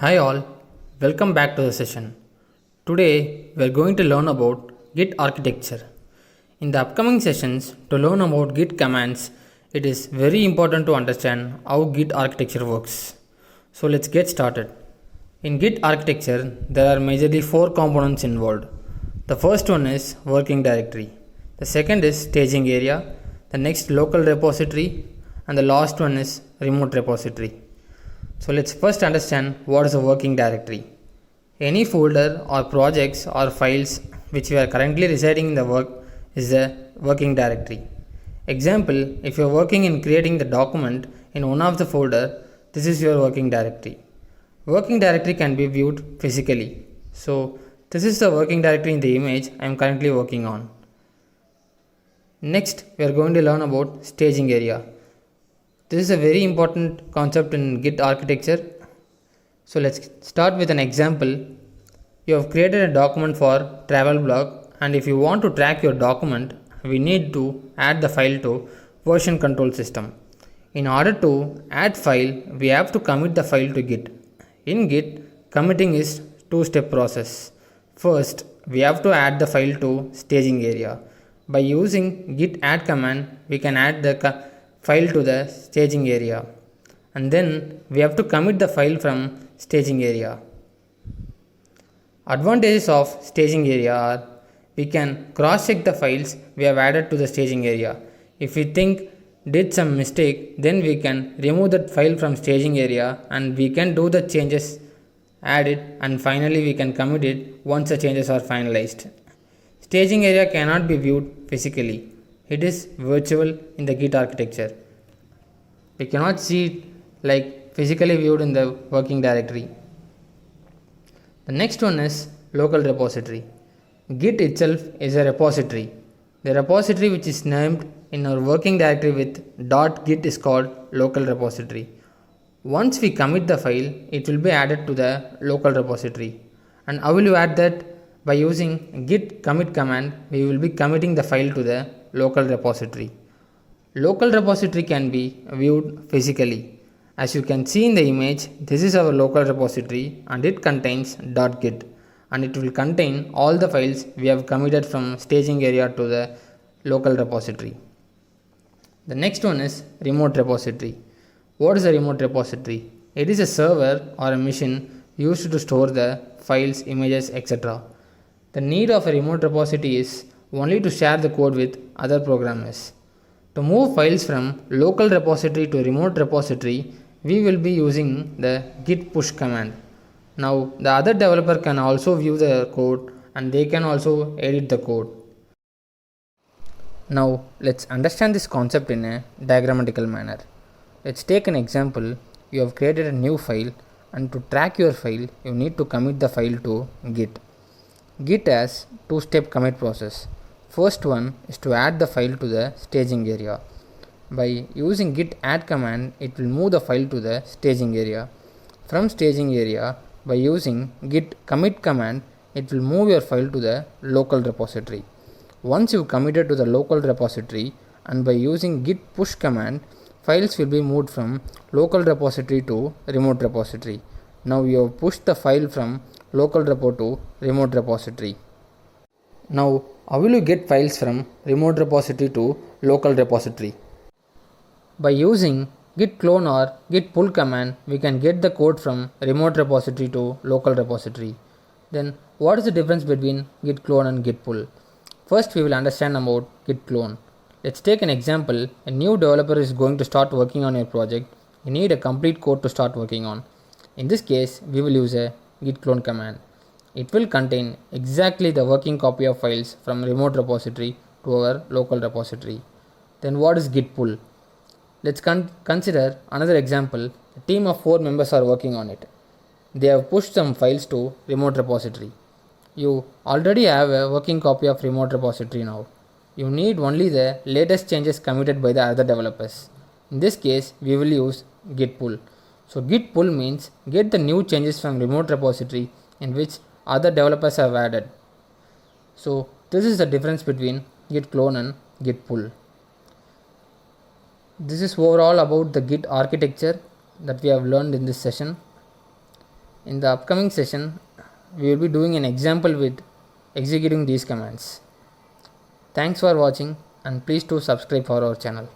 Hi all, welcome back to the session. Today we are going to learn about Git architecture. In the upcoming sessions, to learn about Git commands, it is very important to understand how Git architecture works. So let's get started. In Git architecture, there are majorly four components involved. The first one is working directory. The second is staging area. The next local repository, and the last one is remote repository. So let's first understand what is a working directory. Any folder or projects or files which we are currently residing in the work is a working directory. Example, if you are working in creating the document in one of the folder, this is your working directory. Working directory can be viewed physically. So this is the working directory in the image I am currently working on. Next, we are going to learn about staging area. This is a very important concept in Git architecture. So let's start with an example. You have created a document for travel blog, and if you want to track your document, we need to add the file to version control system. In order to add file, we have to commit the file to Git. In Git, committing is two-step process. First, we have to add the file to staging area. By using git add command, we can add the file to the staging area, and then we have to commit the file from staging area. Advantages of staging area are we can cross check the files we have added to the staging area. If we think did some mistake, then we can remove that file from staging area and we can do the changes, add it, and finally we can commit it once the changes are finalized. Staging area cannot be viewed physically. It is virtual in the Git architecture. We cannot see it like physically viewed in the working directory. The next one is local repository. Git itself is a repository. The repository which is named in our working directory with .git is called local repository. Once we commit the file, it will be added to the local repository. And how will you add that? By using git commit command, we will be committing the file to the local repository. Local repository can be viewed physically. As you can see in the image, this is our local repository and it contains .git, and it will contain all the files we have committed from staging area to the local repository. The next one is remote repository. What is a remote repository? It is a server or a machine used to store the files, images, etc. The need of a remote repository is only to share the code with other programmers. To move files from local repository to remote repository, we will be using the git push command. Now, the other developer can also view the code and they can also edit the code. Now, let's understand this concept in a diagrammatical manner. Let's take an example. You have created a new file, and to track your file, you need to commit the file to Git. Git has two-step commit process. First one is to add the file to the staging area. By using git add command, it will move the file to the staging area. From staging area, by using git commit command, it will move your file to the local repository. Once you committed to the local repository, and by using git push command, files will be moved from local repository to remote repository. Now you have pushed the file from local repo to remote repository. Now, how will you get files from remote repository to local repository? By using Git Clone or Git Pull command, we can get the code from remote repository to local repository. Then, what is the difference between Git Clone and Git Pull? First, we will understand about Git Clone. Let's take an example. A new developer is going to start working on your project. You need a complete code to start working on. In this case, we will use a Git Clone command. It will contain exactly the working copy of files from remote repository to our local repository. Then what is Git Pull? Let's consider another example. A team of 4 members are working on it. They have pushed some files to remote repository. You already have a working copy of remote repository now. You need only the latest changes committed by the other developers. In this case, we will use Git Pull. So Git Pull means get the new changes from remote repository in which other developers have added. So this is the difference between Git Clone and Git Pull. This is overall about the Git architecture that we have learned in this session. In the upcoming session, we will be doing an example with executing these commands. Thanks for watching and please do subscribe for our channel.